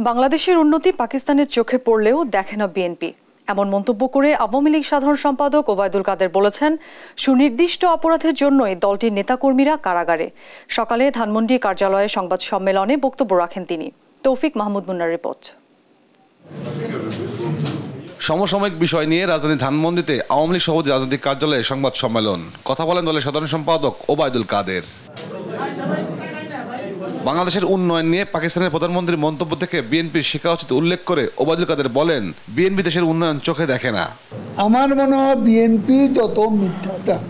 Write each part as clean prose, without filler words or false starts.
বাংলাদেশের উন্নতি পাকিস্তানের চোখে পড়লেও দেখে না বিএনপি, এমন মন্তব্য করে আওয়ামী লীগ সাধারণ সম্পাদক ওবায়দুল কাদের বলেছেন, সুনির্দিষ্ট অপরাধের জন্যই দলটির নেতাকর্মীরা কারাগারে। সকালে ধানমন্ডি কার্যালয়ে সংবাদ সম্মেলনে বক্তব্য রাখেন তিনি। তৌফিক মাহমুদ মুন্নার রিপোর্ট। সমসাময়িক বিষয় নিয়ে রাজধানী ধানমন্ডিতে আওয়ামী লীগ সভাপতি রাজনৈতিক কার্যালয়ে সংবাদ সম্মেলন। কথা বলেন দলের সাধারণ সম্পাদক ওবায়দুল কাদের। বাংলাদেশের উন্নয়ন নিয়ে পাকিস্তানের প্রধানমন্ত্রীর মন্তব্য থেকে বিএনপির শিক্ষা উচিত উল্লেখ করে ওবায়দুল কাদের বলেন, বিএনপি দেশের উন্নয়ন চোখে দেখে না। আমার মনে হয় বিএনপি যত মিথ্যাচার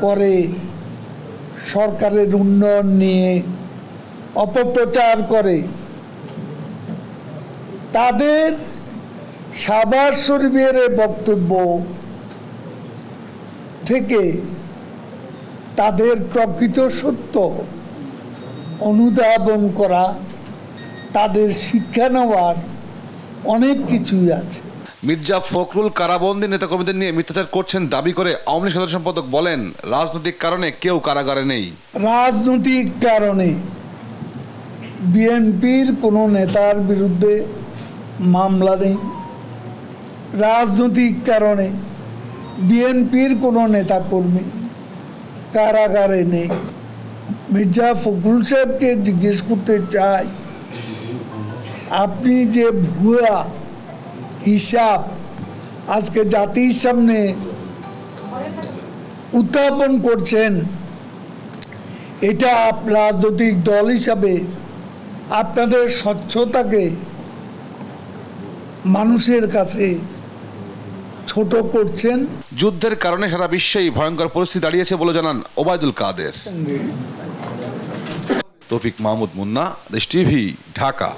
করে, সরকারের উন্নয়ন নিয়ে অপপ্রচার করে, তাদের শাহবাজ শরীফের বক্তব্য থেকে তাদের প্রকৃত সত্য অনুধাবন করা, তাদের শিক্ষা নেওয়ার অনেক কিছুই আছে। মির্জা ফখরুল কারাবন্দী নেতাকর্মীদের নিয়ে মিথ্যাচার করছেন দাবি করে আওয়ামী লীগ সাধারণ সম্পাদক বলেন, রাজনৈতিক কারণে কেউ কারাগারে নেই। রাজনৈতিক কারণে বিএনপির কোনো নেতার বিরুদ্ধে মামলা নেই। রাজনৈতিক কারণে বিএনপির কোনো নেতাকর্মী কারাগারে নেই। মির্জা ফখরুল সাহেবকে জিজ্ঞেস করতে চাই, আপনি যে ভুয়া হিসাব আজকে জাতির সামনে উত্থাপন করছেন, এটা রাজনৈতিক দল হিসাবে আপনাদের স্বচ্ছতাকে মানুষের কাছে ছোট করছেন। যুদ্ধের কারণে সারা বিশ্বেই ভয়ঙ্কর পরিস্থিতি দাঁড়িয়েছে বলে জানান ওবায়দুল কাদের। তৌফিক মাহমুদ মুন্না, দেশ টিভি, ঢাকা।